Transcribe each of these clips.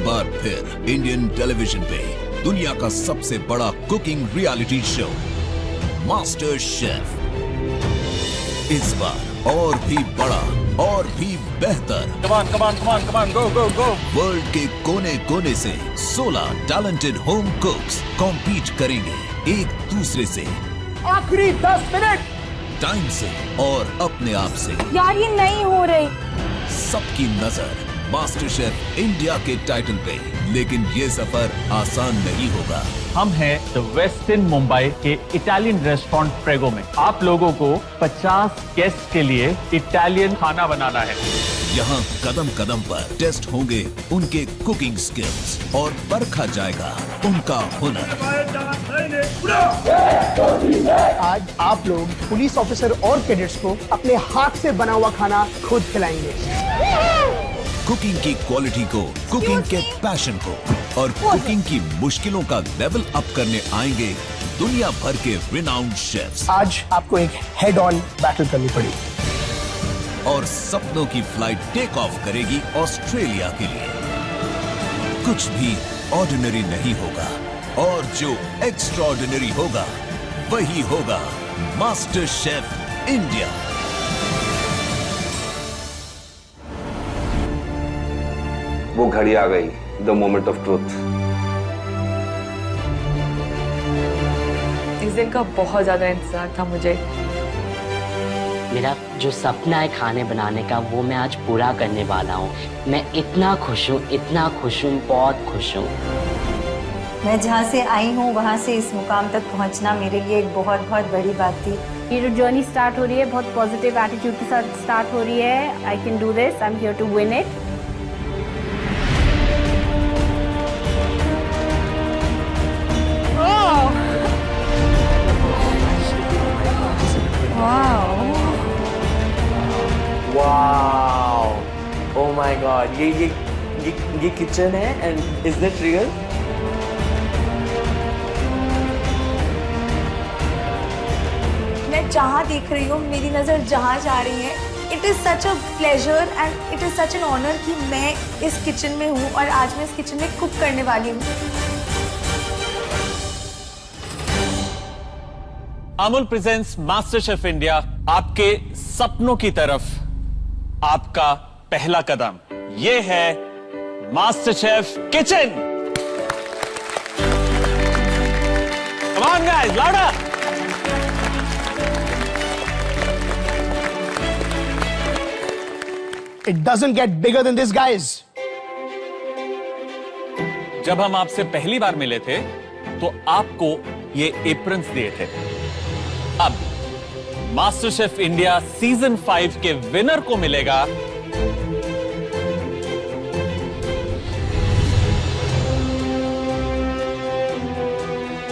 बार फिर Indian television पे दुनिया का सबसे बड़ा cooking reality show master chef. इस बार और भी बड़ा और भी बेहतर। कमान कमान कमान कमान गो गो गो। वर्ल्ड के कोने कोने से 16 टैलेंटेड होम कुक्स कॉम्पीट करेंगे एक दूसरे से आखिरी 10 मिनट टाइम से और अपने आप से। यार ये नहीं हो रही। सबकी नजर मास्टर शेफ इंडिया के टाइटल पे, लेकिन ये सफर आसान नहीं होगा। हम हैं द वेस्ट इन मुंबई के इटालियन रेस्टोरेंट प्रेगो में। आप लोगों को 50 गेस्ट के लिए इटालियन खाना बनाना है। यहाँ कदम कदम पर टेस्ट होंगे उनके कुकिंग स्किल्स और परखा जाएगा उनका हुनर। आज आप लोग पुलिस ऑफिसर और कैडेट्स को अपने हाथ से बना हुआ खाना खुद खिलाएंगे। कुकिंग की क्वालिटी को, कुकिंग के पैशन को और कुकिंग की मुश्किलों का लेवल अप करने आएंगे दुनिया भर के रिनाउंड शेफ्स। आज आपको एक हेड ऑन बैटल करनी पड़ी और सपनों की फ्लाइट टेक ऑफ करेगी ऑस्ट्रेलिया के लिए। कुछ भी ऑर्डिनरी नहीं होगा और जो एक्स्ट्राऑर्डिनरी होगा वही होगा मास्टर शेफ इंडिया। वो घड़ी आ गई, द मोमेंट ऑफ ट्रूथ। इस दिन का बहुत ज्यादा इंतजार था मुझे। मेरा जो सपना है खाने बनाने का, वो मैं आज पूरा करने वाला हूँ। मैं इतना खुश हूँ, इतना खुश हूँ, बहुत खुश हूँ। मैं जहाँ से आई हूँ वहाँ से इस मुकाम तक पहुँचना मेरे लिए एक बहुत बहुत बड़ी बात थी। ये जो जर्नी स्टार्ट हो रही है बहुत पॉजिटिव एटीट्यूड के साथ स्टार्ट हो रही है। I can do this, I am here to win it. Wow, oh my god, ये किचन है एंड इज दैट रियल? मैं जहाँ देख रही हूँ, मेरी नजर जहाँ जा रही है, it is such a pleasure and it is such an honour कि मैं इस किचन में हूँ और आज मैं इस किचन में कुक करने वाली हूँ। Amul presents master chef India, आपके सपनों की तरफ आपका पहला कदम। ये है master chef kitchen. Come on guys, louder. It doesn't get bigger than this, guys. जब हम आपसे पहली बार मिले थे तो आपको ये एप्रन्स दिए थे। अब मास्टर शेफ इंडिया सीजन 5 के विनर को मिलेगा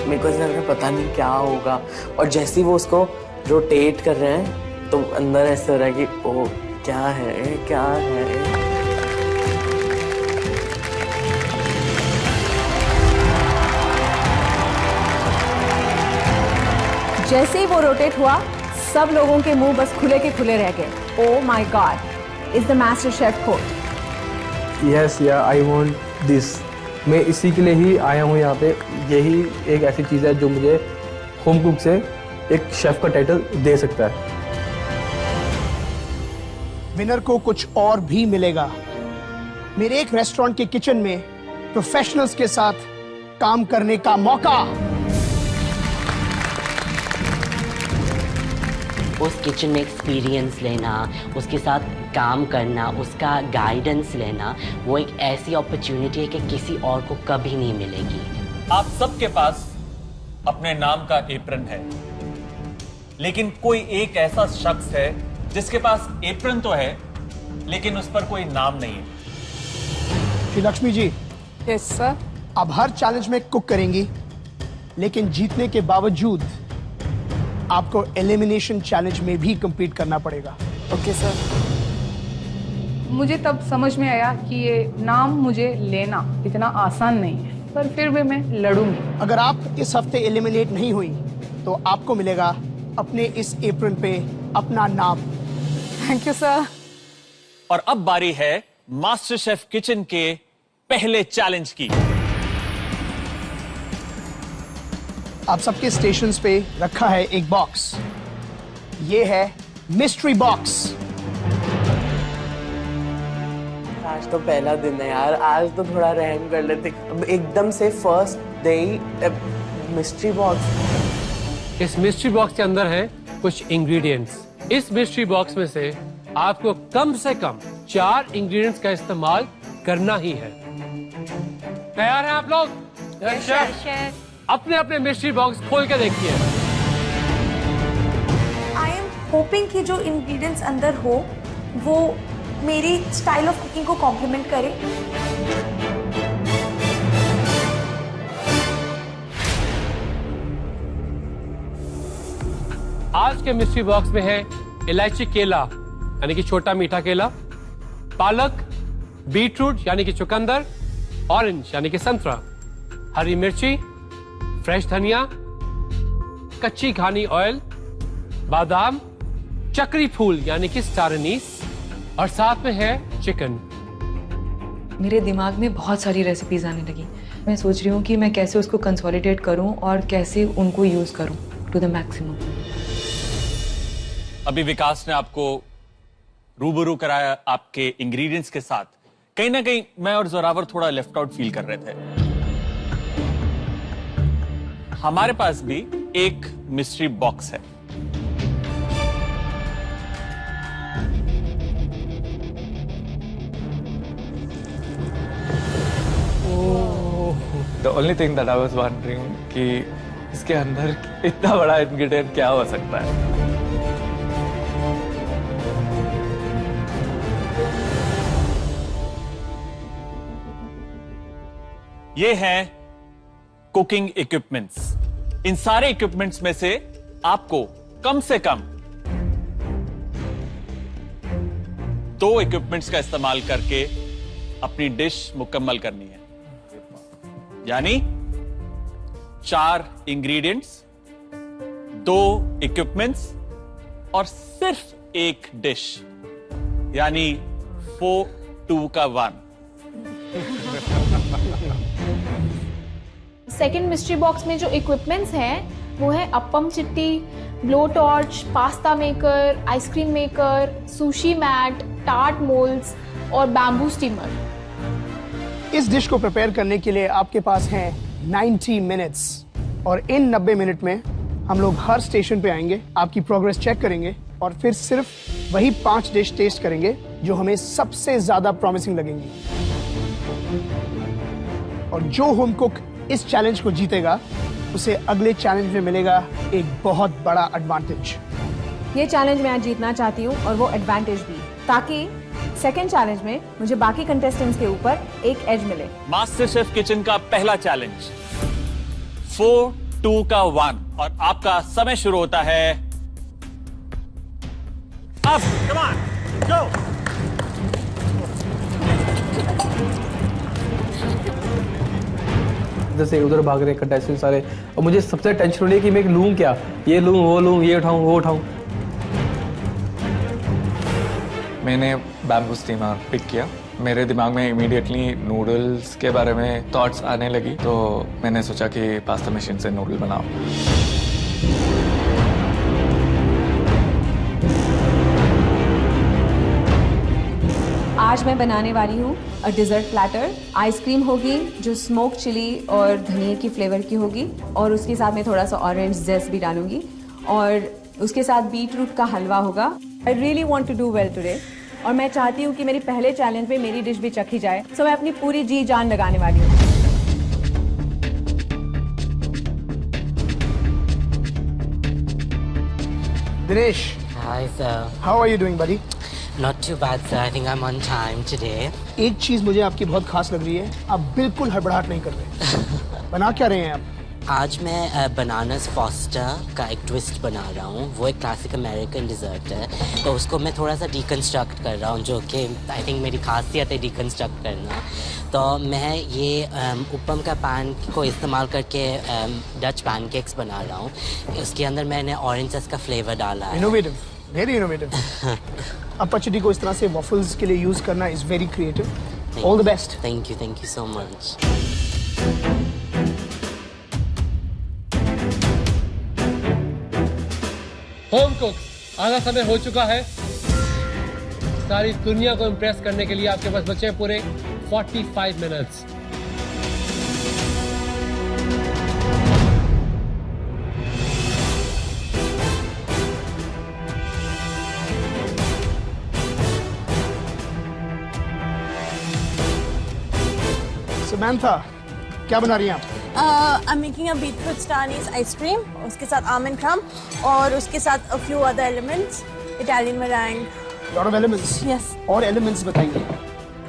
मेरे को ऐसा लग रहा है पता नहीं क्या होगा, और जैसे ही वो उसको रोटेट कर रहे हैं तो अंदर ऐसा हो रहा है कि ओ क्या है क्या है। जैसे ही वो रोटेट हुआ, सब लोगों के मुंह बस खुले के खुले रह गए। Oh my god, is the master chef coat. Yes yeah I want this. मैं इसी के लिए ही आया हूँ यहाँ पे। यही एक ऐसी चीज़ है जो मुझे होम कुक से एक शेफ का टाइटल दे सकता है। विनर को कुछ और भी मिलेगा। मेरे एक रेस्टोरेंट के किचन में प्रोफेशनल्स के साथ काम करने का मौका। उस किचन में एक्सपीरियंस लेना, उसके साथ काम करना, उसका गाइडेंस लेना, वो एक ऐसी अपॉर्चुनिटी है कि किसी और को कभी नहीं मिलेगी। आप सबके पास अपने नाम का एप्रन है, लेकिन कोई एक ऐसा शख्स है जिसके पास एप्रन तो है लेकिन उस पर कोई नाम नहीं है। श्री लक्ष्मी जी। Yes sir. अब हर चैलेंज में कुक करेंगी, लेकिन जीतने के बावजूद आपको एलिमिनेशन चैलेंज में भी कंप्लीट करना पड़ेगा। Okay sir. मुझे तब समझ में आया कि ये नाम मुझे लेना इतना आसान नहीं है, पर फिर भी मैं लड़ूंगी। अगर आप इस हफ्ते एलिमिनेट नहीं हुई तो आपको मिलेगा अपने इस एप्रन पे अपना नाम। Thank you sir. और अब बारी है मास्टर शेफ किचन के पहले चैलेंज की। आप सबके स्टेशंस पे रखा है एक बॉक्स। ये है मिस्ट्री बॉक्स। आज तो पहला दिन है यार, आज तो थोड़ा रहम कर लेते। अब एकदम से फर्स्ट डे मिस्ट्री बॉक्स। इस मिस्ट्री बॉक्स के अंदर है कुछ इंग्रेडिएंट्स। इस मिस्ट्री बॉक्स में से आपको कम से कम 4 इंग्रेडिएंट्स का इस्तेमाल करना ही है। तैयार हैं आप लोग? अपने अपने मिस्ट्री बॉक्स खोल के देखिए। आई एम होपिंग कि जो इंग्रेडिएंट्स अंदर हो वो मेरी स्टाइल ऑफ कुकिंग को कॉम्प्लीमेंट करे। आज के मिस्ट्री बॉक्स में है इलायची केला यानी कि छोटा मीठा केला, पालक, बीटरूट यानी कि चुकंदर, ऑरेंज यानी कि संतरा, हरी मिर्ची, फ्रेश धनिया, कच्ची घानी ऑयल, बादाम, चक्री फूल यानी कि स्टार एनीस और साथ में है चिकन। मेरे दिमाग में बहुत सारी रेसिपीज आने लगी। मैं सोच रही हूँ कि मैं कैसे उसको कंसोलिडेट करूँ और कैसे उनको यूज करूँ टू द मैक्सिमम। अभी विकास ने आपको रूबरू कराया आपके इंग्रेडिएंट्स के साथ। कहीं ना कहीं मैं और जोरावर थोड़ा लेफ्ट आउट फील कर रहे थे। हमारे पास भी एक मिस्ट्री बॉक्स है। The only thing that I was wondering कि इसके अंदर इतना बड़ा इंग्रेडिएंट क्या हो सकता है। ये हैं कुकिंग इक्विपमेंट्स। इन सारे इक्विपमेंट्स में से आपको कम से कम 2 इक्विपमेंट्स का इस्तेमाल करके अपनी डिश मुकम्मल करनी है। यानी 4 इंग्रेडिएंट्स, 2 इक्विपमेंट्स और सिर्फ एक डिश, यानी 4, 2 का 1। सेकेंड मिस्ट्री बॉक्स में जो इक्विपमेंट्स हैं वो है appam chitti, blow torch, pasta maker, ice cream maker, sushi mat, tart moulds और बैम्बू स्टीमर। इस डिश को प्रिपेयर करने के लिए आपके पास हैं 90 मिनट्स और इन 90 मिनट में हम लोग हर स्टेशन पे आएंगे, आपकी प्रोग्रेस चेक करेंगे और फिर सिर्फ वही 5 डिश टेस्ट करेंगे जो हमें सबसे ज्यादा प्रॉमिसिंग लगेंगी। और जो होम कुक इस चैलेंज को जीतेगा उसे अगले चैलेंज में मिलेगा एक बहुत बड़ा एडवांटेज। ये चैलेंज मैं आज जीतना चाहती हूँ और वो एडवांटेज भी, ताकि सेकंड चैलेंज में मुझे बाकी कंटेस्टेंट्स के ऊपर एक एज मिले। मास्टर शेफ किचन का पहला चैलेंज 4, 2 का 1 और आपका समय शुरू होता है अब। कम ऑन, गो। इधर से उधर भाग रहे कंटेस्टेंट सारे और मुझे सबसे टेंशन हो रही है कि मैं लूँ क्या, ये लूँ वो लूँ, ये उठाऊँ वो उठाऊँ। मैंने बैम्बू स्टीमर पिक किया। मेरे दिमाग में इमीडिएटली नूडल्स के बारे में थॉट्स आने लगी, तो मैंने सोचा कि पास्ता मशीन से नूडल बनाऊं। आज मैं बनाने वाली हूँ डिज़र्ट प्लैटर। आइसक्रीम होगी जो स्मोक चिली और धनिया की फ्लेवर की होगी और उसके साथ में थोड़ा सा ऑरेंज जेस्ट भी डालूंगी और उसके साथ बीटरूट का हलवा होगा। I really want to do well today और मैं चाहती हूँ कि मेरी पहले चैलेंज में मेरी डिश भी चखी जाए, सो मैं अपनी पूरी जी जान लगाने वाली हूँ। Dinesh, Hi sir. how are you doing, buddy? Not too bad sir. I think I'm on time today. एक चीज मुझे आपकी बहुत खास लग रही है, आप बिल्कुल हड़बड़ाहट नहीं कर रहे। बना क्या रहे हैं आप? आज मैं बनानास फॉस्टर का एक ट्विस्ट बना रहा हूँ। वो एक क्लासिक अमेरिकन डिज़र्ट है, तो उसको मैं थोड़ा सा डिकन्स्ट्रक्ट कर रहा हूँ, जो कि आई थिंक मेरी खासियत है डिकन्स्ट्रक्ट करना। तो मैं ये उपम का पैन को इस्तेमाल करके डच पैनकेक्स बना रहा हूँ। उसके अंदर मैंने ऑरेंज का फ्लेवर डाला है। Innovative, very innovative. अप्पा चिट्टी को इस तरह से वॉफल्स के लिए यूज़ करना is very creative. All the best. Thank you so much. Home cook, आधा समय हो चुका है। सारी दुनिया को इम्प्रेस करने के लिए आपके पास बचे हैं पूरे 45 मिनट्स। Samantha, क्या बना रही हैं आप? I'm making a beetroot star anise ice cream. उसके साथ almond crumb और उसके साथ a few other elements. Italian meringue. Lot of elements. Yes. और elements बताइए।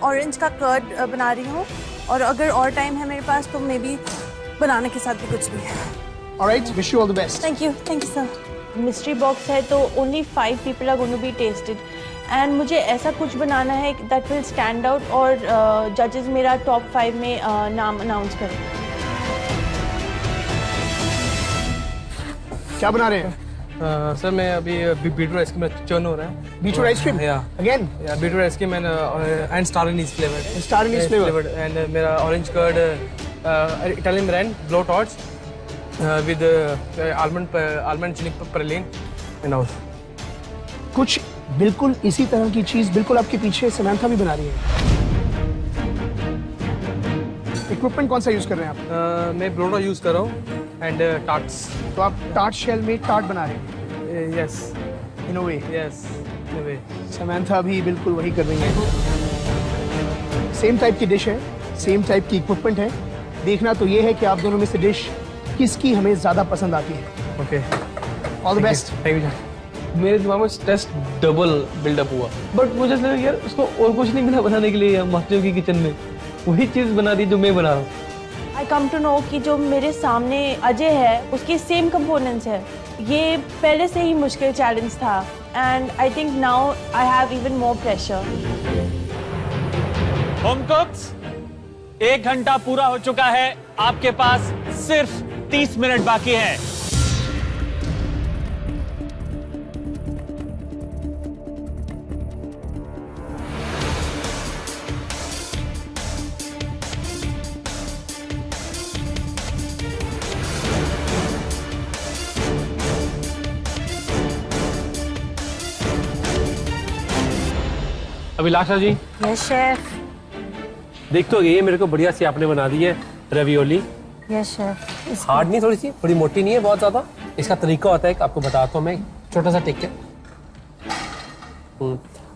Orange का curd बना रही हूँ और अगर और टाइम है मेरे पास तो मे बी बनाने के साथ भी कुछ भी है। Alright, wish you all the best. Thank you sir. Mystery box है तो only 5 people are going to be tasted. And मुझे ऐसा कुछ बनाना है दैट विल स्टैंड आउट और जजेस मेरा टॉप 5 में नाम अनाउंस करें। क्या बना रहे हैं? सर मैं अभी बीटरूट आइसक्रीम चर्न हो रहा है। Beetroot ice cream? Again beetroot ice cream and star anise flavour. Star anise flavour and मेरा orange curd, Italian meringue, blow torch with almond chilli praline and all. कुछ बिल्कुल इसी तरह की चीज बिल्कुल आपके पीछे समंथा भी बना रही है। इक्विपमेंट कौन सा यूज कर रहे हैं आप? मैं ब्लोडो यूज कर रहा हूँ एंड टार्ट्स। तो आप टार्ट शेल में टार्ट बना रहे हैं? Yes in a way. Yes in a way. Samantha भी बिल्कुल वही कर रही है। सेम टाइप की डिश है, सेम टाइप की इक्विपमेंट है। देखना तो ये है कि आप दोनों में से डिश किसकी हमें ज्यादा पसंद आती है। Okay, all the best. Thank you. मेरे दिमाग में स्ट्रेस डबल बिल्डअप हुआ, बट मुझे लगा यार उसको और कुछ नहीं मिला बनाने के लिए मास्टर की किचन में, वही चीज बना दी जो मैं बना रहा हूँ। आई कम टू नो कि जो मेरे सामने अजय है उसके सेम कंपोनेंट्स है। ये पहले से ही मुश्किल चैलेंज था and I think now I have even more pressure. Home कुक्स, 1 घंटा पूरा हो चुका है, आपके पास सिर्फ 30 मिनट बाकी है। अभिलाषा जी। Yes chef. देख तो ये मेरे को बढ़िया सी आपने बना दी है रवियोली। Yes chef. हार्ड नहीं, थोड़ी सी, थोड़ी मोटी नहीं है बहुत ज्यादा। इसका तरीका होता है कि आपको बताता हूँ मैं, छोटा सा टेक के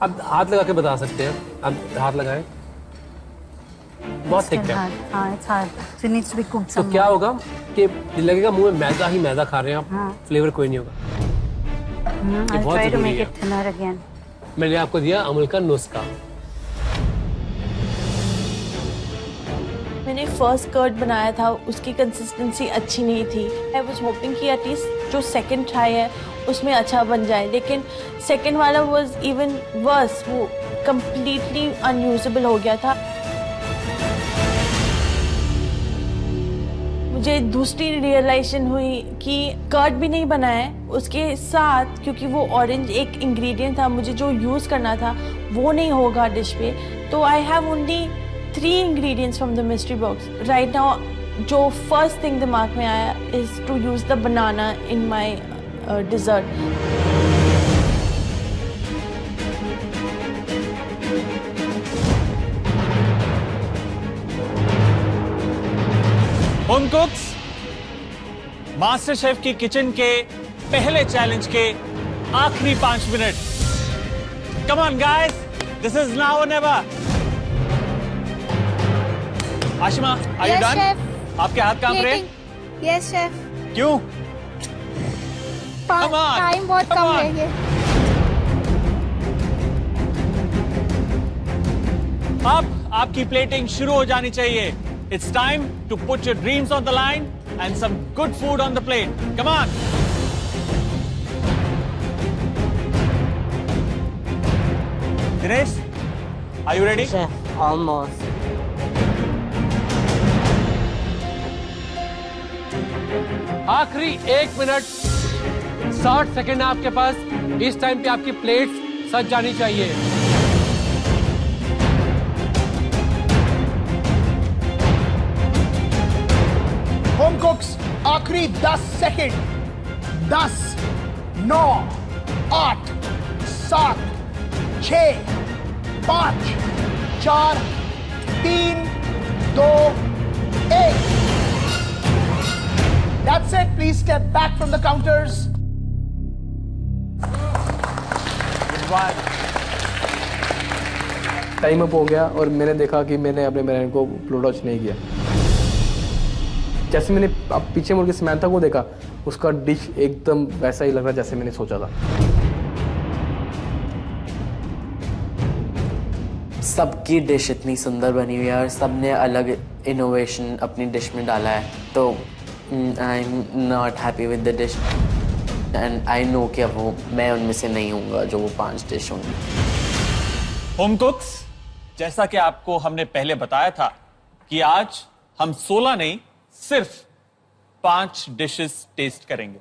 आप हाथ लगा के बता सकते हैं। आप हाथ लगाएं, बहुत थिक है। तो क्या होगा कि लगेगा मुंह में मैदा ही मैदा खा रहे हैं आप, फ्लेवर कोई नहीं होगा। ये बहुत जरूरी है। मैंने आपको दिया अमूल का नुस्खा। मैंने फर्स्ट कर्ड बनाया था, उसकी कंसिस्टेंसी अच्छी नहीं थी। आई वाज होपिंग कि एटलीस्ट जो सेकंड ट्राई है उसमें अच्छा बन जाए, लेकिन सेकंड वाला वाज इवन वर्स, वो कंप्लीटली अनयूजेबल हो गया था। मुझे दूसरी रियलाइजेशन हुई कि कर्ड भी नहीं बना है उसके साथ, क्योंकि वो ऑरेंज एक इंग्रेडिएंट था, मुझे जो यूज़ करना था वो नहीं होगा डिश पे। तो I have only 3 ingredients from the mystery box right now. जो फर्स्ट थिंग दिमाग में आया is to use the banana in my dessert. Home cooks, master chef की किचन के पहले चैलेंज के आखिरी 5 minute. Come on guys, this is now और never. Ashima, are you done? आपके हाथ काम रहे? Yes chef. क्यों? टाइम बहुत कम रह गया। अब आपकी प्लेटिंग शुरू हो जानी चाहिए। It's time to put your dreams on the line and some good food on the plate. Come on. Dinesh, are you ready? Chef, almost. आखिरी 1 मिनट 60 सेकंड आपके पास। इस टाइम पे आपकी प्लेट्स सज जानी चाहिए। कुक्स, आखिरी 10 second. 10, 9, 8, 7, 6, 5, 4, 3, 2, 1। That's it. Please step back from the counters. Time up हो गया और मैंने देखा कि मैंने अपने मेरेन को ब्लो टॉर्च नहीं किया। जैसे मैंने अब पीछे मुड़ के समंथा को देखा, उसका डिश एकदम वैसा ही लग रहा जैसे मैंने सोचा था। सबकी डिश इतनी सुंदर बनी हुई है और सबने अलग इनोवेशन अपनी डिश में डाला है, तो I am not happy with the dish and I know कि अब वो मैं उनमें से नहीं हूँगा जो वो 5 डिश होंगी। होम कुक्स, जैसा कि आपको हमने पहले बताया था कि आज हम 16 नहीं सिर्फ 5 डिशेस टेस्ट करेंगे।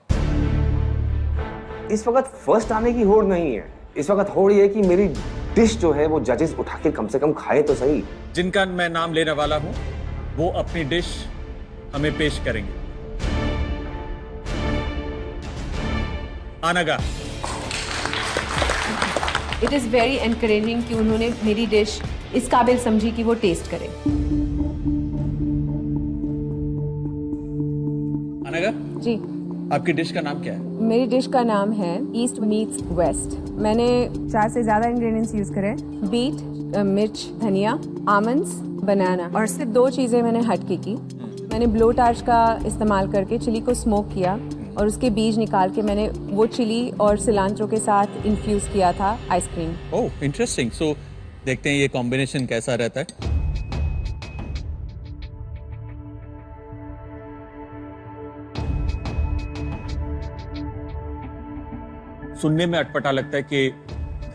इस वक्त फर्स्ट आने की होड़ नहीं है, इस वक्त होड़ ये है कि मेरी डिश जो है वो जजेस उठा के कम से कम खाए तो सही। जिनका मैं नाम लेने वाला हूं वो अपनी डिश हमें पेश करेंगे। Anagha. It is very encouraging कि उन्होंने मेरी डिश इस काबिल समझी कि वो टेस्ट करे। अनघा जी, आपकी डिश का नाम क्या है? मेरी डिश का नाम है ईस्ट मीट्स वेस्ट। मैंने 4 से ज़्यादा इंग्रेडिएंट्स यूज़ करे। बीट, मिर्च, धनिया, आमंड्स, बनाना, और सिर्फ 2 चीज़ें मैंने हटके की। मैंने ब्लो टार्च का इस्तेमाल करके चिली को स्मोक किया और उसके बीज निकाल के मैंने वो चिली और सिलांट्रो के साथ इन्फ्यूज किया था आइसक्रीम। ओह, इंटरेस्टिंग। सो देखते हैं ये कॉम्बिनेशन कैसा रहता है। सुनने में अटपटा लगता है कि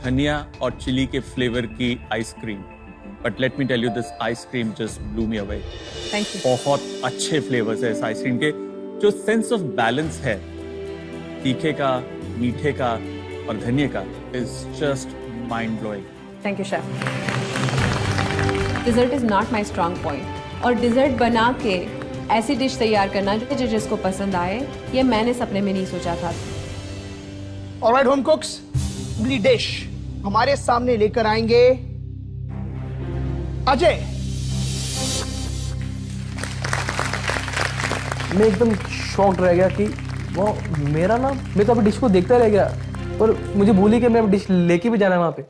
धनिया और चिली के फ्लेवर की ice cream, but let me tell you this ice cream just blew me away. Thank you. बहुत अच्छे फ्लेवर्स है इस आइसक्रीम के। जो सेंस ऑफ बैलेंस है तीखे का, मीठे का और धनिया का is just mind blowing. Thank you chef. Dessert is not my strong point, और डिजर्ट बना के ऐसी डिश तैयार करना जो जजेस को पसंद आए, ये मैंने सपने में नहीं सोचा था। ऑलराइट होम कुक्स, अगली डिश हमारे सामने लेकर आएंगे अजय। मैं एकदम शॉक्ड रह गया कि वो मेरा नाम, मैं तो अभी डिश को देखता रह गया और मुझे भूली कि मैं डिश लेके भी जाना है वहां पे।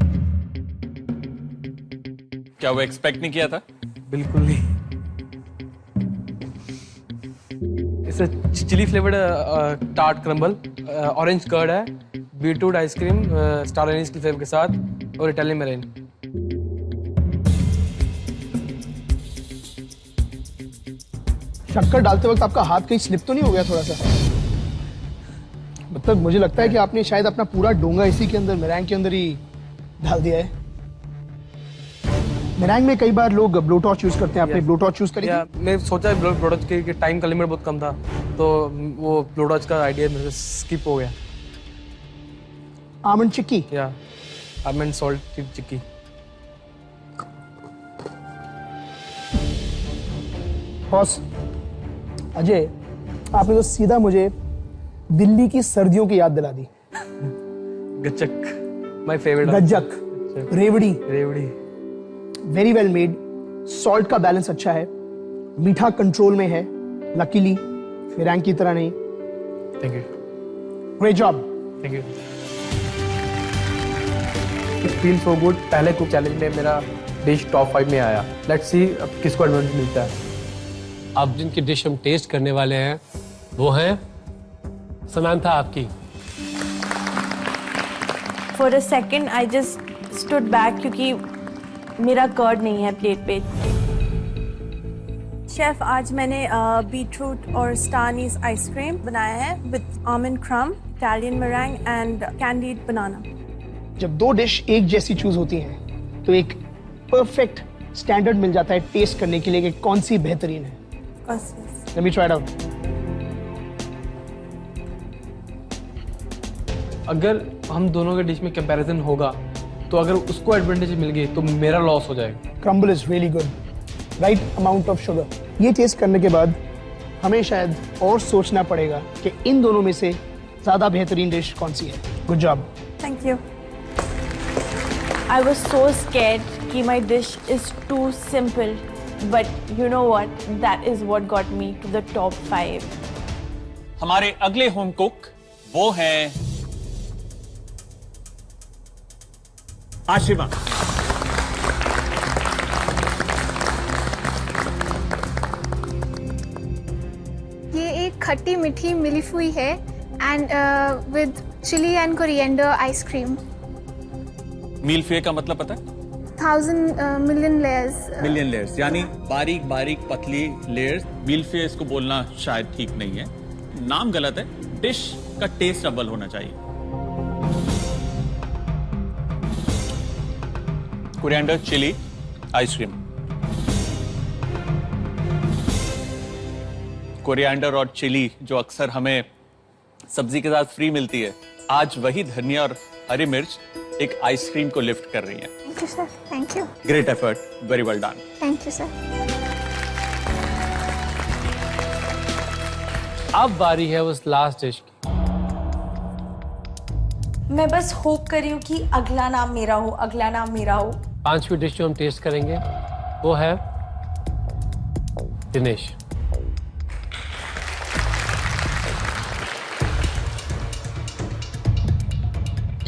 क्या वो एक्सपेक्ट नहीं किया था? बिल्कुल नहीं। इससे chilli flavoured tart crumble, orange curd है, बीटरूट आइसक्रीम स्टार एनीज के फ्लेवर के साथ और इटालियन मेरेन। शक्कर डालते वक्त आपका हाथ कहीं स्लिप तो नहीं हो गया थोड़ा सा? मतलब मुझे लगता है कि आपने शायद अपना पूरा डोंगा इसी के अंदर, मेरैंग के अंदर ही डाल दिया है। मेरैंग में कई बार लोग ब्लो टॉर्च यूज करते हैं, आपने ब्लो टॉर्च यूज करी? मैं सोचा ब्लो टॉर्च के टाइम का लिमिट बहुत कम था, तो वो ब्लो टॉर्च का आइडिया मेरे से स्किप हो गया। आमंड चिक्की? या आमंड सॉल्ट चिक्की। बॉस अजय, आपने तो सीधा मुझे दिल्ली की सर्दियों की याद दिला दी। गज्जक, माय फेवरेट। गज्जक, रेवड़ी। रेवड़ी वेरी वेल मेड। सॉल्ट का बैलेंस अच्छा है, मीठा कंट्रोल में है, लकीली मेरैंग की तरह नहीं। Thank you. Great job. Thank you. It feel so good. पहले कुक चैलेंज में मेरा डिश टॉप 5 में आया। लेट्स सी अब किसको एडवांटेज मिलता है। अब जिनकी डिश हम टेस्ट करने वाले हैं वो है समंथा आपकी। For a second I just stood back क्योंकि मेरा कर्ड नहीं है प्लेट पे। शेफ, आज मैंने बीटरूट और स्टार एनीज आइसक्रीम बनाया है विद आमंड क्रम, इटालियन मेरेंग एंड कैंडीड बनाना। जब 2 डिश एक जैसी चूज होती हैं तो एक परफेक्ट स्टैंडर्ड मिल जाता है टेस्ट करने के लिए कि कौन सी बेहतरीन है। Let me try it out. अगर हम दोनों के डिश में कंपैरिजन होगा तो अगर उसको एडवांटेज मिल गई तो मेरा लॉस हो जाएगा। Crumble is really good, right amount of sugar. ये टेस्ट करने के बाद हमें शायद और सोचना पड़ेगा कि इन दोनों में से ज़्यादा बेहतरीन डिश कौन सी है। Good job. Thank you. I was so scared कि my dish is too simple, but you know what? That is what got me to the top 5. हमारे अगले होम कुक वो हैं आशिमा। ये एक खट्टी मीठी मिली हुई है and with chilli and coriander ice cream. Millefeuille का मतलब पता है? 1000 मिलियन लेयर्स। मिलियन लेयर्स यानी बारीक बारीक पतली लेयर्स। मीलफे इसको बोलना शायद ठीक नहीं है, नाम गलत है। डिश का टेस्ट डबल होना चाहिए। Coriander, chilli, ice cream. कोरिएंडर और चिली जो अक्सर हमें सब्जी के साथ फ्री मिलती है, आज वही धनिया और हरी मिर्च एक आइसक्रीम को लिफ्ट कर रही है। Thank you sir. Thank you. Great effort, very well done. Thank you sir. अब बारी है उस लास्ट डिश की। मैं बस होप कर रही हूँ कि अगला नाम मेरा हो, अगला नाम मेरा हो। 5वीं डिश जो हम टेस्ट करेंगे वो है दिनेश।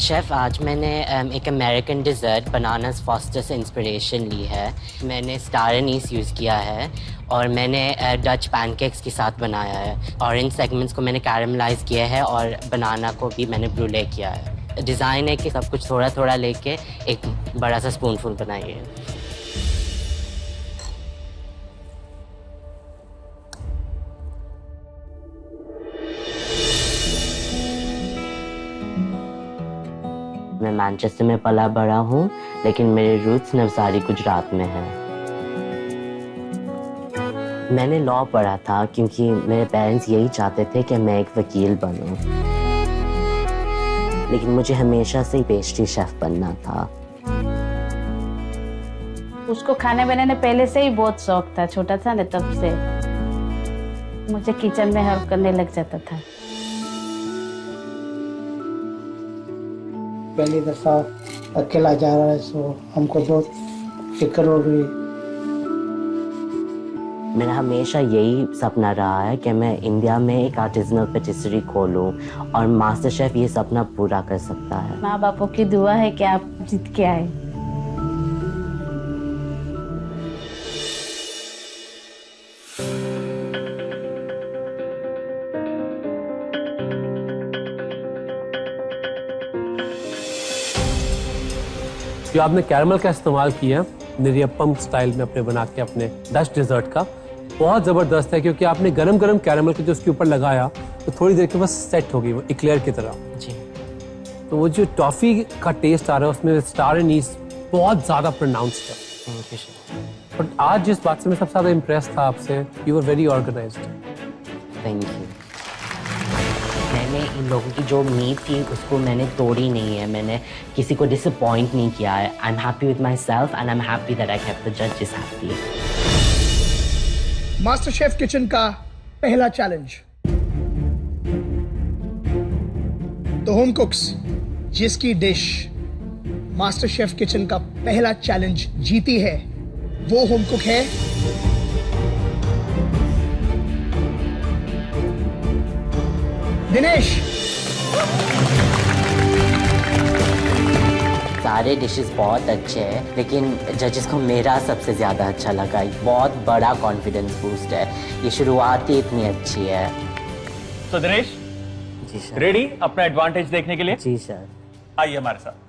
शेफ़, आज मैंने एक अमेरिकन डिज़र्ट बनानास फॉस्टर से इंस्पिरेशन ली है। मैंने स्टार एनीस यूज़ किया है और मैंने डच पैनकेक्स के साथ बनाया है। ऑरेंज सेगमेंट्स को मैंने कैरमलाइज किया है और बनाना को भी मैंने ब्रूले किया है। डिज़ाइन है कि सब कुछ थोड़ा थोड़ा लेके एक बड़ा सा स्पूनफुल बनाइए। मैं मैनचेस्टर में पला बड़ा हूँ, लेकिन मेरे रूट्स नवसारी गुजरात में हैं। मैंने लॉ पढ़ा था क्योंकि मेरे पेरेंट्स यही चाहते थे कि मैं एक वकील बनूं, लेकिन मुझे हमेशा से ही पेस्ट्री शेफ बनना था। उसको खाने बनाने पहले से ही बहुत शौक था, छोटा था ना तब से मुझे किचन में हेल्प करने लग जाता था। पहली दफा अकेला जा रहा है, सो हमको बहुत फिक्र हो गई। मेरा हमेशा यही सपना रहा है कि मैं इंडिया में एक आर्टिजनल पेटिसरी खोलूं और मास्टर शेफ ये सपना पूरा कर सकता है। माँ बापों की दुआ है कि आप जीत के आए। जो आपने कैरमल का इस्तेमाल किया निरियप्पम स्टाइल में अपने बना के अपने डच डिजर्ट का, बहुत ज़बरदस्त है क्योंकि आपने गरम गरम कैरमल को जो उसके ऊपर लगाया तो थोड़ी देर के बाद सेट हो गई वो इक्लेयर की तरह जी। तो वो जो टॉफ़ी का टेस्ट आ रहा है उसमें स्टार एनीस बहुत ज़्यादा प्रोनाउंस्ड है। Thank you sir. बट आज जिस बात से मैं सबसे ज़्यादा इम्प्रेस था आपसे, you are very organised. Thank you. मैंने इन लोगों की जो उम्मीद थी उसको मैंने तोड़ी नहीं है, मैंने किसी को डिसअपॉइंट नहीं किया है। I am happy with my self and I am happy that I kept the जजेस हैप्पी। मास्टर शेफ किचन का पहला चैलेंज। तो होम कुक्स जिसकी डिश मास्टर शेफ किचन का पहला चैलेंज जीती है वो होम कुक है दिनेश। सारे डिशेस बहुत अच्छे हैं, लेकिन जजेस को मेरा सबसे ज़्यादा अच्छा लगा। एक बहुत बड़ा कॉन्फिडेंस बूस्ट है, ये शुरुआत ही इतनी अच्छी है। तो दिनेश जी सर। रेडी अपना एडवांटेज देखने के लिए? जी सर। आइए हमारे साथ।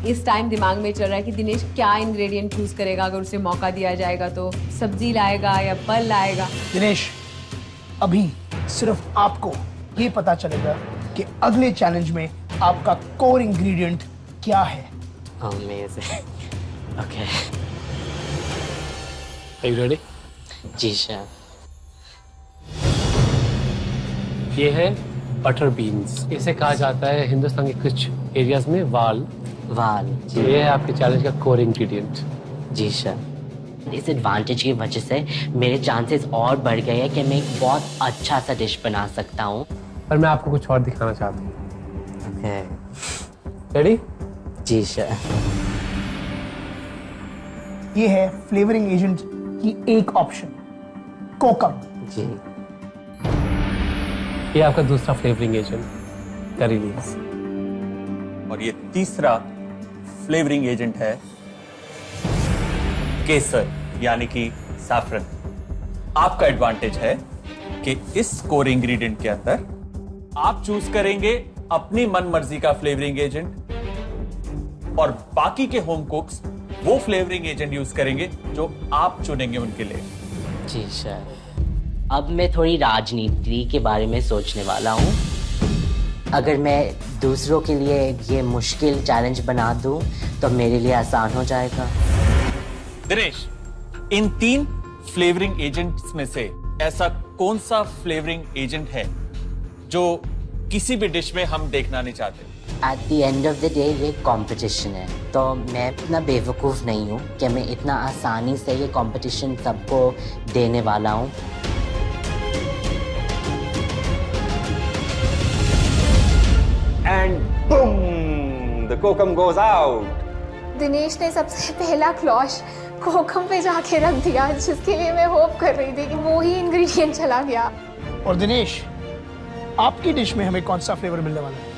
इस टाइम दिमाग में चल रहा है कि दिनेश क्या इंग्रेडिएंट चूज करेगा अगर उसे मौका दिया जाएगा तो। सब्जी लाएगा या फल लाएगा? दिनेश, अभी सिर्फ आपको ये पता चलेगा कि अगले चैलेंज में आपका कोर इंग्रेडिएंट क्या है। Amazing. Okay. Are you ready? जी सर। ये है बटर बीन्स। इसे कहा जाता है हिंदुस्तान के कुछ एरियाज में वाल, वाल। ये है आपके चैलेंज का कोर इंग्रेडिएंट। जी सर। इस एडवांटेज की वजह से मेरे चांसेस और बढ़ गए हैं कि मैं एक बहुत अच्छा सा डिश बना सकता हूँ। पर मैं आपको कुछ और दिखाना चाहता हूँ। रेडी? जी सर। ये है फ्लेवरिंग एजेंट की एक ऑप्शन, कोकम। जी। ये आपका दूसरा फ्लेवरिंग एजेंट, करी लीव्स। और ये तीसरा फ्लेवरिंग एजेंट है केसर यानी कि सैफरन। आपका एडवांटेज है कि इस कोर इंग्रेडिएंट के अंदर आप चूज करेंगे अपनी मन मर्जी का फ्लेवरिंग एजेंट और बाकी के होम कुक्स वो फ्लेवरिंग एजेंट यूज करेंगे जो आप चुनेंगे उनके लिए। जी सर। अब मैं थोड़ी राजनीति के बारे में सोचने वाला हूँ। अगर मैं दूसरों के लिए ये मुश्किल चैलेंज बना दूं तो मेरे लिए आसान हो जाएगा। दिनेश, इन 3 फ्लेवरिंग एजेंट्स में से ऐसा कौन सा फ्लेवरिंग एजेंट है जो किसी भी डिश में हम देखना नहीं चाहते? At the end of the day ये कंपटीशन है, तो मैं इतना बेवकूफ़ नहीं हूँ कि मैं इतना आसानी से ये कंपटीशन सबको देने वाला हूँ। And boom, the kokum goes out. Dinesh ने सबसे पहला क्लॉश कोकम पे जाके रख दिया, जिसके लिए मैं होप कर रही थी कि वो ही इंग्रेडिएंट चला गया। और दिनेश, आपकी डिश में हमें कौन सा फ्लेवर मिलने वाला है?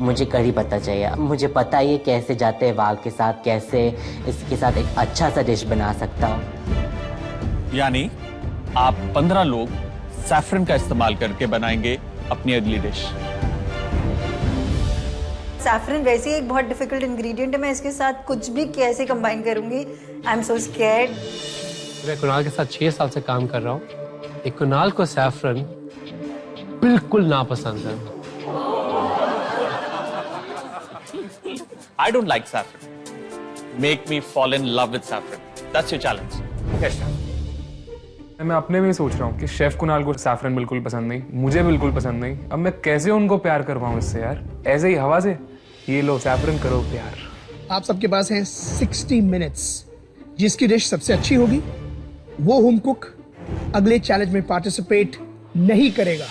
मुझे करी पता चाहिए। मुझे पता है ये कैसे जाते हैं वाल के साथ, कैसे इसके साथ एक अच्छा सा डिश बना सकता हूँ। यानी आप 15 लोग सैफरन का इस्तेमाल करके बनाएंगे अपनी अगली डिश। सैफरन वैसे ही एक बहुत डिफिकल्ट इंग्रेडिएंट है, मैं इसके साथ कुछ भी कैसे कंबाइन करूंगी? I am so scared. मैं कुणाल के साथ 6 साल से काम कर रहा हूँ। एक कुणाल को सैफरन बिल्कुल नापसंद है। I don't like saffron. Make me fall in love with saffron. That's your challenge. Yes, sir. मैं अपने में ही सोच रहा हूँ कि शेफ कुणाल को सैफरन बिल्कुल पसंद नहीं, मुझे बिल्कुल पसंद नहीं। अब मैं कैसे उनको प्यार करवाऊँ इससे यार? ऐसे ही हवा से, ये लो सैफरन करो प्यार। आप सबके पास हैं 60 मिनट्स। जिसकी डिश सबसे अच्छी होगी वो होम कुक अगले चैलेंज में पार्टिसिपेट नहीं करेगा,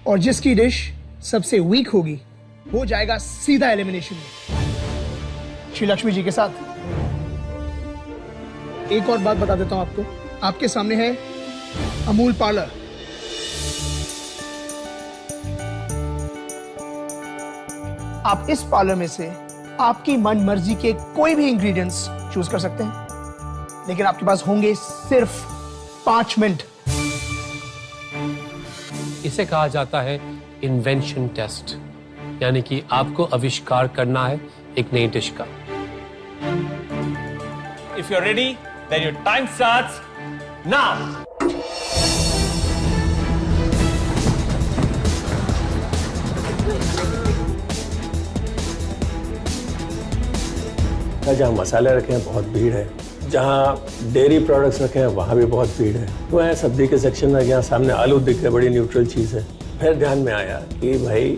और जिसकी डिश सबसे वीक होगी वो जाएगा सीधा एलिमिनेशन में। श्री लक्ष्मी जी के साथ एक और बात बता देता हूं आपको। आपके सामने है अमूल पार्लर। आप इस पार्लर में से आपकी मन मर्जी के कोई भी इंग्रेडिएंट्स चूज कर सकते हैं, लेकिन आपके पास होंगे सिर्फ 5 मिनट। इसे कहा जाता है इन्वेंशन टेस्ट, यानी कि आपको आविष्कार करना है एक नई डिश का। If you're ready, then your time starts now. जहाँ मसाले रखे हैं बहुत भीड़ है, जहाँ डेयरी प्रोडक्ट्स रखे हैं वहाँ भी बहुत भीड़ है। तो मैं सब्जी के सेक्शन में गया, सामने आलू दिख रहे, बड़ी न्यूट्रल चीज़ है। फिर ध्यान में आया कि भाई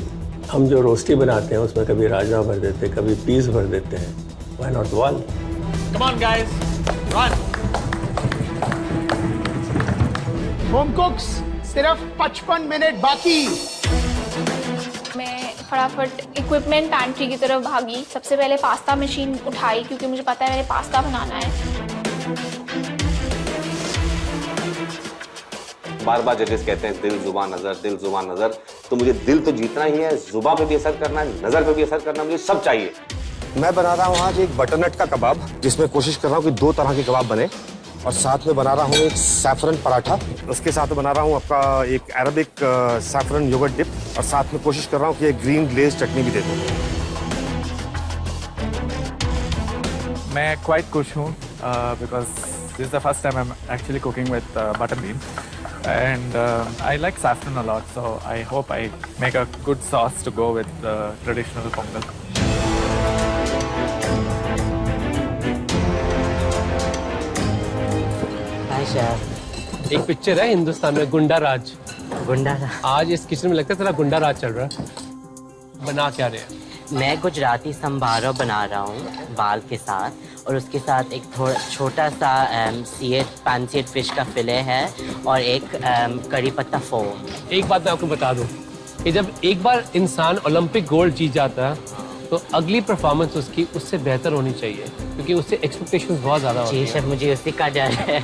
हम जो रोस्टी बनाते हैं उसमें कभी राजमा भर देते हैं, कभी पीस भर देते हैं, व्हाई नॉट वाल? Come on guys, run. Home कुक्स सिर्फ 55 मिनट बाकी। मैं फटाफट इक्विपमेंट पैंट्री की तरफ भागी। सबसे पहले पास्ता मशीन उठाई क्योंकि मुझे पता है मैंने पास्ता बनाना है। बार बार जजेस कहते हैं दिल जुबान नजर, दिल जुबान नजर। तो मुझे दिल तो जीतना ही है, जुबान पे भी असर करना है, नजर पे भी असर करना है, मुझे सब चाहिए। मैं बना रहा हूँ आज एक बटरनट का कबाब, जिसमें कोशिश कर रहा हूँ कि 2 तरह के कबाब बने, और साथ में बना रहा हूँ एक सैफरन पराठा। उसके साथ बना रहा हूँ आपका एक अरबिक सैफरन योगर्ट डिप, और साथ में कोशिश कर रहा हूँ कि एक ग्रीन ग्लेज चटनी भी दे दूँ। मैं क्वाइट खुश हूँ because this is the first time I am actually cooking with butter bean and I like saffron a lot, so I hope I make a good sauce to go with the traditional pongal. Hi chef. एक picture है हिंदुस्तान में, गुंडा राज, गुंडा राज। आज इस kitchen में लगता है तेरा गुंडा राज चल रहा है। बना क्या रहे हैं? मैं गुजराती संभारो बना रहा हूँ बाल के साथ, और उसके साथ एक थोड़ा छोटा सा पैंसीड फिश का फिले है और एक करी पत्ता फोम। एक बात मैं आपको बता दूं कि जब एक बार इंसान ओलंपिक गोल्ड जीत जाता है तो अगली परफॉर्मेंस उसकी उससे बेहतर होनी चाहिए, क्योंकि उससे एक्सपेक्टेशंस बहुत ज़्यादा होती हैं। जी सर, मुझे उसी का डर है।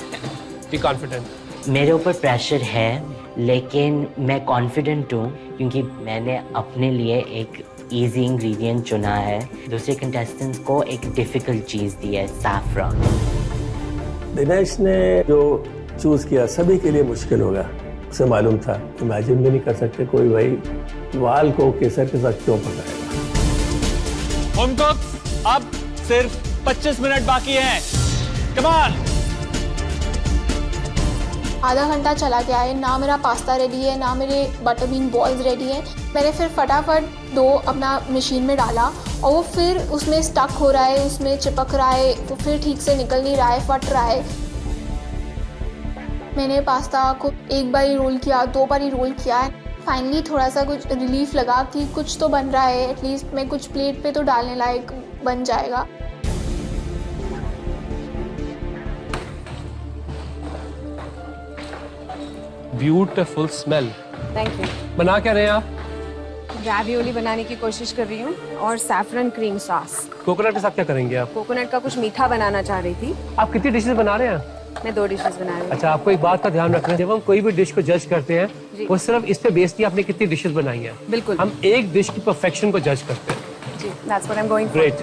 Be confident. मेरे ऊपर प्रेशर है, लेकिन मैं कॉन्फिडेंट हूँ क्योंकि मैंने अपने लिए एक इजी इंग्रेडिएंट चुना है। दूसरे कंटेस्टेंट्स को एक डिफिकल्ट चीज़ दी है, सैफरन। दिनेश ने जो चूज किया सभी के लिए मुश्किल होगा, उसे मालूम था। इमेजिन भी नहीं कर सकते कोई भाई वाल को केसर के साथ क्यों पकाएगा। होम कुक, अब सिर्फ 25 मिनट बाकी हैं। Come on. आधा घंटा चला गया है, ना मेरा पास्ता रेडी है, ना मेरे बटर बीन बॉल्स रेडी हैं। मैंने फिर फटाफट डो अपना मशीन में डाला और वो फिर उसमें स्टक हो रहा है, उसमें चिपक रहा है, वो फिर ठीक से निकल नहीं रहा है, फट रहा है। मैंने पास्ता को एक बार ही रोल किया, 2 बार ही रोल किया है। फाइनली थोड़ा सा कुछ रिलीफ लगा कि कुछ तो बन रहा है, एटलीस्ट मैं कुछ प्लेट पे तो डालने लायक बन जाएगा। Beautiful smell. Thank you. बना क्या रहे हैं आप? रैवियोली बनाने की कोशिश कर रही हूँ और सैफरन क्रीम सॉस। कोकोनट के साथ क्या करेंगे आप? कोकोनट का कुछ मीठा बनाना चाह रही थी। आप कितनी डिशेस बना रहे हैं? मैं 2 डिशेस बना रही हूँ। अच्छा, आपको एक बात का ध्यान रखना है, जब हम कोई भी डिश को जज करते हैं वो सिर्फ इस पे बेस्ड नहीं आपने कितनी डिशेस बनाई हैं। बिल्कुल। हम एक डिश की परफेक्शन को जज करते हैं। जी, that's what I'm going for. Great.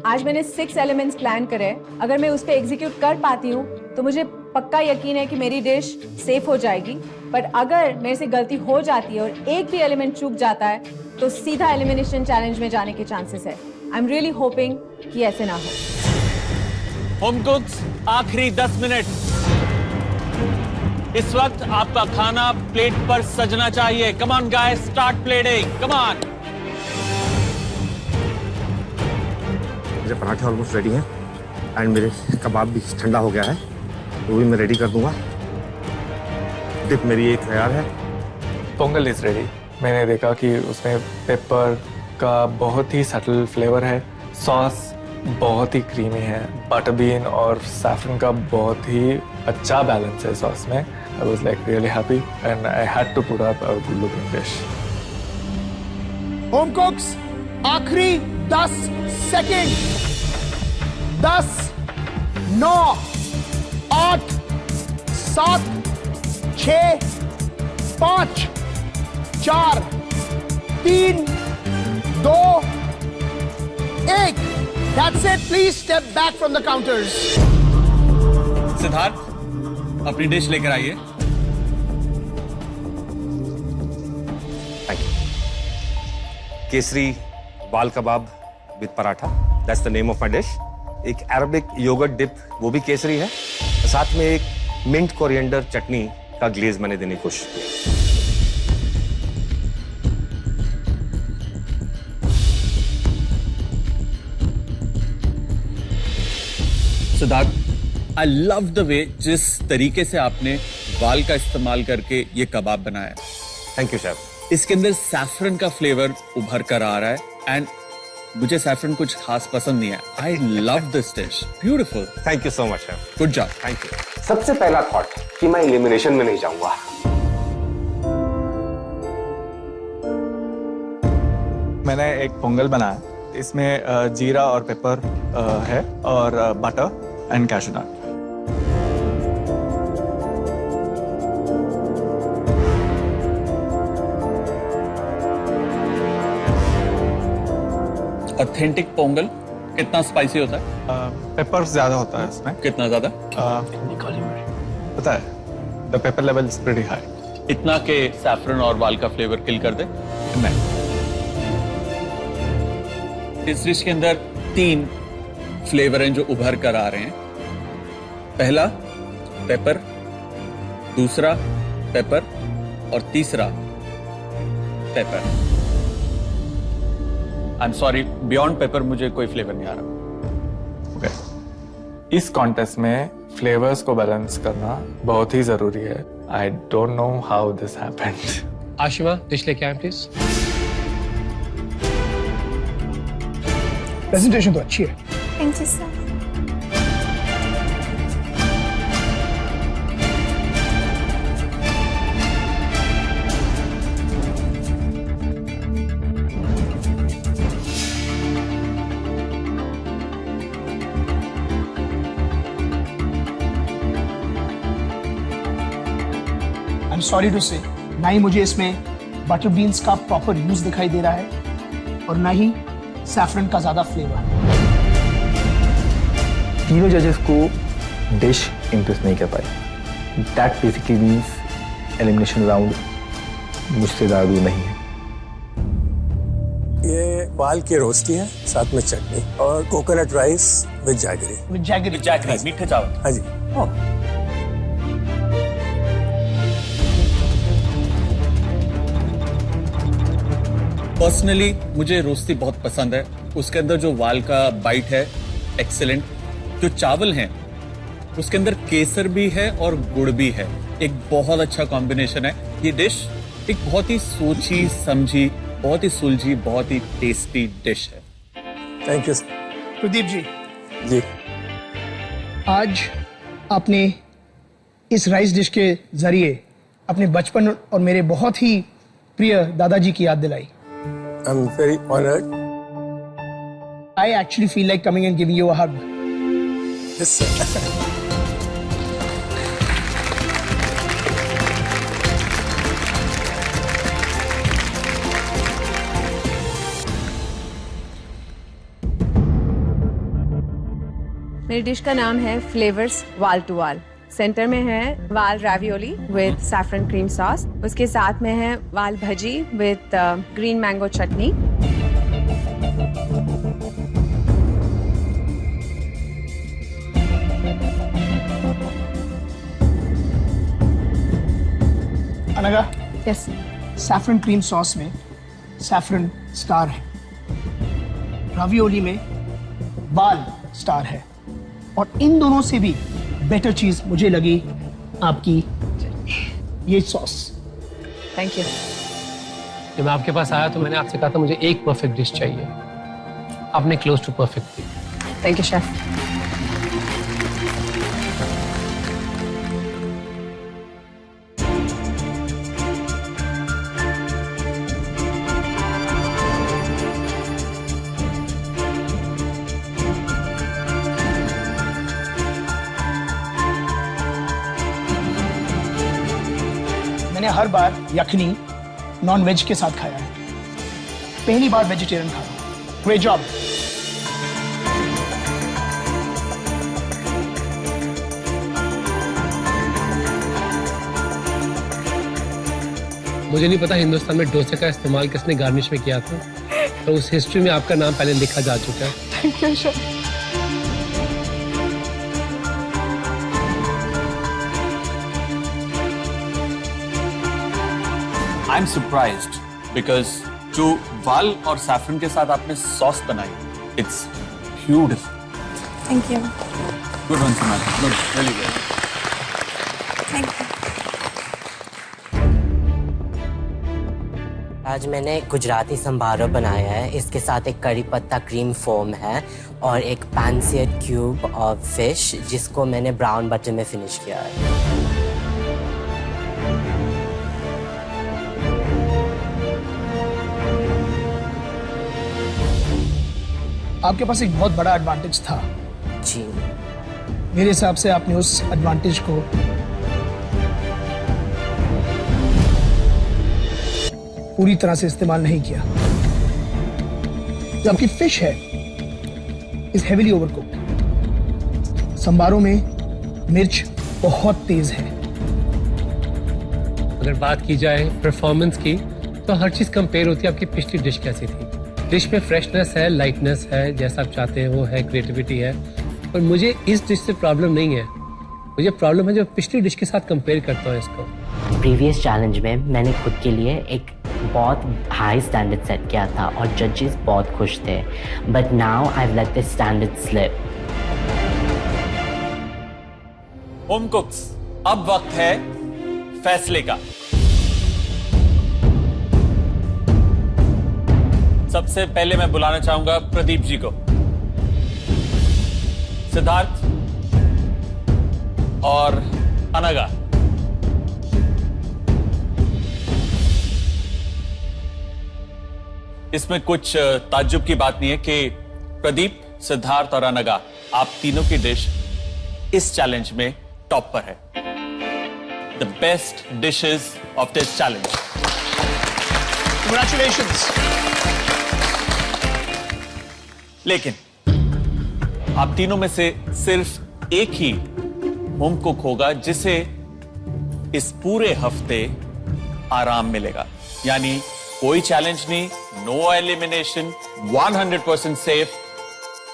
आज मैंने 6 एलिमेंट्स प्लान करे हैं। अगर मैं उस पे एग्जीक्यूट कर पाती हूँ तो मुझे पक्का यकीन है कि मेरी डिश सेफ हो जाएगी। बट अगर मेरे से गलती हो जाती है और एक भी एलिमेंट चूक जाता है तो सीधा एलिमिनेशन चैलेंज में जाने के चांसेस है। आई एम रियली होपिंग कि ऐसे ना हो। होम कुक्स, आखिरी 10 मिनट। इस वक्त आपका खाना प्लेट पर सजना चाहिए। कम on guys, start plating. Come on. मेरे पराठे ऑलमोस्ट रेडी हैं एंड मेरे कबाब भी ठंडा हो गया है, वो भी मैं रेडी कर दूंगा। डिप मेरी एक तैयार है। Pongal is ready. मैंने देखा कि उसमें पेपर का बहुत ही सटल फ्लेवर है, सॉस बहुत ही क्रीमी है, बटर बीन और सैफरन का बहुत ही अच्छा बैलेंस है सॉस में। I was like really happy and I had to put up a good looking dish. Home cooks, आखिरी 10 second. 10, 9, 8, 7, 6, 5, 4, 3, 2, 1। That's it. Please step back from the counters. Siddharth, अपनी dish लेकर आइए। Thank you. Kesari val kebab with paratha, that's the name of my dish. एक Arabic yogurt dip, वो भी केसरी है। साथ में एक मिंट कोरिएंडर चटनी का ग्लेज मैंने देने की कोशिश की। Siddharth, I love the way जिस तरीके से आपने वाल का इस्तेमाल करके ये कबाब बनाया। Thank you chef. इसके अंदर सैफरन का फ्लेवर उभर कर आ रहा है एंड मुझे सैफरन कुछ खास पसंद नहीं है। I love this dish, beautiful. Thank you so much chef. Good job. Thank you. सबसे पहला थॉट कि मैं एलिमिनेशन में नहीं जाऊंगा। मैंने एक पोंगल बनाया, इसमें जीरा और पेपर है और butter and cashew nut. Authentic pongal कितना स्पाइसी होता है? पेपर ज्यादा होता है इसमें। कितना ज्यादा? पता है, the paper level is pretty high. इतना के सैफरन और वाल का फ्लेवर किल कर दे? नहीं। इस डिश के अंदर 3 फ्लेवर हैं जो उभर कर आ रहे हैं। पहला पेपर, दूसरा पेपर और तीसरा paper. I am sorry, beyond paper मुझे कोई फ्लेवर नहीं आ रहा। इस कॉन्टेस्ट में फ्लेवर्स को बैलेंस करना बहुत ही जरूरी है। I don't know how this happened. Ashima dish लेके आए प्लीज। प्रेजेंटेशन तो अच्छी है। Thank you sir. Sorry to say, ना ही मुझे इसमें बटर बीन्स का प्रॉपर यूज दिखाई दे रहा है और ना ही सैफरन का ज्यादा फ्लेवर। तीनों जजेस को डिश इम्प्रेस नहीं कर पाई। That basically means elimination round मुझसे ज़्यादा दूर नहीं है। ये वाल की रोस्टी है, साथ में चटनी और coconut rice with jaggery. With jaggery मीठे चावल। हाँ जी। पर्सनली मुझे रोस्टी बहुत पसंद है। उसके अंदर जो वाल का बाइट है एक्सेलेंट। जो चावल हैं उसके अंदर केसर भी है और गुड़ भी है। एक बहुत अच्छा कॉम्बिनेशन है। ये डिश एक बहुत ही सोची समझी, बहुत ही सुलझी, बहुत ही टेस्टी डिश है। Thank you Pradeep ji. जी आज आपने इस राइस डिश के जरिए अपने बचपन और मेरे बहुत ही प्रिय दादाजी की याद दिलाई। I'm very honored. I actually feel like coming and giving you a hug. Yes, sir. मेरी डिश का नाम है फ्लेवर्स वाल टू वाल। सेंटर में है वाल रावियोली विद सैफरन क्रीम सॉस। उसके साथ में है वाल भजी विद ग्रीन मैंगो चटनी। अनगा, यस, सैफरन क्रीम सॉस में सैफरन स्टार है, रावियोली में वाल स्टार है और इन दोनों से भी बेटर चीज मुझे लगी आपकी ये सॉस। Thank you. जब मैं आपके पास आया तो मैंने आपसे कहा था मुझे एक परफेक्ट डिश चाहिए। आपने क्लोज टू परफेक्ट दी। Thank you chef. मैंने हर बार यखनी नॉन वेज के साथ खाया है, पहली बार वेजिटेरियन खा रहा हूं। Great job. मुझे नहीं पता हिंदुस्तान में डोसे का इस्तेमाल किसने गार्निश में किया था, तो उस हिस्ट्री में आपका नाम पहले लिखा जा चुका है। Thank you chef. I am surprised because जो वाल और सैफरन के साथ आपने सॉस बनाई, it's beautiful. Thank you. Good one समाज, good, really good. Thank you. आज मैंने गुजराती संभारो बनाया है। इसके साथ एक करी पत्ता क्रीम फोम है और एक पैन-सीयर्ड क्यूब ऑफ फिश जिसको मैंने ब्राउन बटर में फिनिश किया है। आपके पास एक बहुत बड़ा एडवांटेज था जी। मेरे हिसाब से आपने उस एडवांटेज को पूरी तरह से इस्तेमाल नहीं किया। जो आपकी फिश है इज हेवीली ओवरकुक्ड। संबारों में मिर्च बहुत तेज है। अगर बात की जाए परफॉर्मेंस की तो हर चीज कंपेयर होती है। आपकी पिछली डिश कैसी थी? डिश में फ्रेशनेस है, लाइटनेस है, जैसा आप चाहते हैं वो है, क्रिएटिविटी है। और मुझे इस डिश से प्रॉब्लम नहीं है, मुझे प्रॉब्लम है जब पिछली डिश के साथ कंपेयर करता हूँ इसको। प्रीवियस चैलेंज में मैंने खुद के लिए एक बहुत हाई स्टैंडर्ड सेट किया था और जजेस बहुत खुश थे, but now I have let this standard slip. Home कुक्स, अब वक्त है फैसले का। सबसे पहले मैं बुलाना चाहूंगा प्रदीप जी को, सिद्धार्थ और अनघा। इसमें कुछ ताज्जुब की बात नहीं है कि प्रदीप, सिद्धार्थ और अनघा, आप तीनों की डिश इस चैलेंज में टॉप पर है। The best dishes of this challenge. Congratulations. लेकिन आप तीनों में से सिर्फ एक ही होम कुक होगा जिसे इस पूरे हफ्ते आराम मिलेगा, यानी कोई चैलेंज नहीं, नो एलिमिनेशन, 100% सेफ।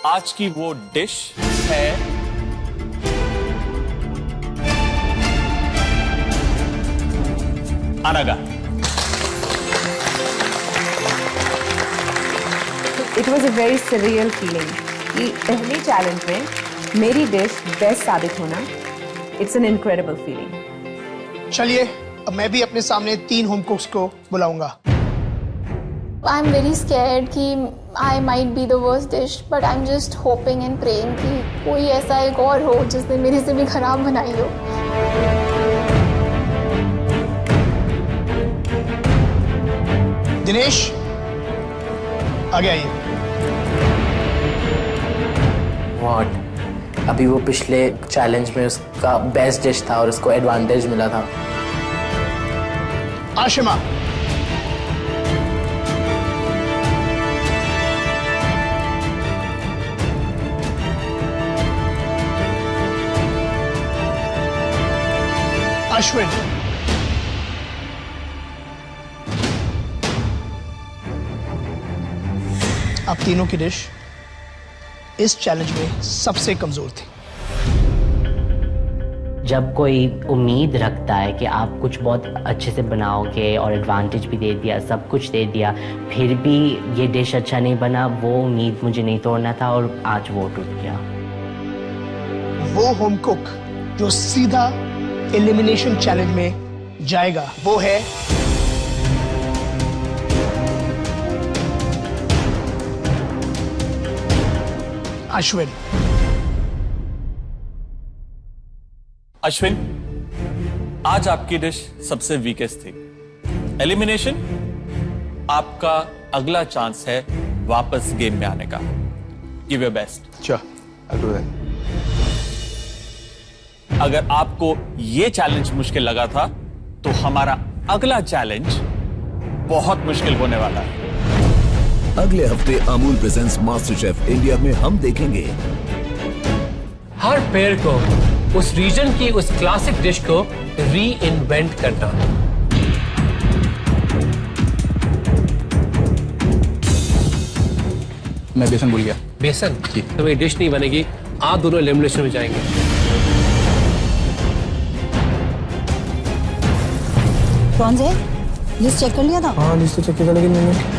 आज की वो डिश है Anagha. It was a very surreal feeling कि पहले चैलेंज में मेरी डिश बेस्ट साबित होना, इट्स एन इनक्रेडिबल फीलिंग। चलिए अब मैं भी अपने सामने 3 होम कुक्स को बुलाऊंगा। आई एम वेरी स्कैर्ड कि I might be the worst dish, but I am just hoping and praying कि कोई ऐसा एक और हो जिसने मेरे से भी खराब बनाई हो। दिनेश आगे आइए। व्हाट? अभी वो पिछले चैलेंज में उसका बेस्ट डिश था और उसको एडवांटेज मिला था। आशिमा। अश्विन। आप तीनों की डिश इस चैलेंज में सबसे कमजोर थी। जब कोई उम्मीद रखता है कि आप कुछ बहुत अच्छे से बनाओगे और एडवांटेज भी दे दिया, सब कुछ दे दिया, फिर भी ये डिश अच्छा नहीं बना, वो उम्मीद मुझे नहीं तोड़ना था और आज वो टूट गया। वो होम कुक जो सीधा एलिमिनेशन चैलेंज में जाएगा वो है अश्विन। अश्विन, आज आपकी डिश सबसे वीकेस्ट थी। एलिमिनेशन आपका अगला चांस है वापस गेम में आने का। Give your best. Sure, I'll do that. अगर आपको यह चैलेंज मुश्किल लगा था तो हमारा अगला चैलेंज बहुत मुश्किल होने वाला है। अगले हफ्ते Amul presents master chef India में हम देखेंगे हर पेड़ को, उस रीजन की उस क्लासिक डिश को री इन्वेंट करना। मैं बेसन भूल गया। बेसन? तो ये डिश नहीं बनेगी, आप दोनों एलिमिनेशन में जाएंगे। कौन से? लिस्ट चेक कर लिया था? हाँ लिस्ट चेक किया था, लेकिन मैंने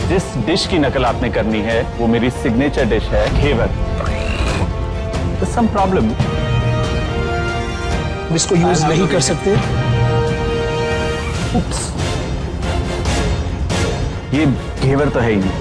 जिस डिश की नकल आपने करनी है वो मेरी सिग्नेचर डिश है घेवर। सम प्रॉब्लम, इसको यूज नहीं कर सकते। ये घेवर तो है ही नहीं।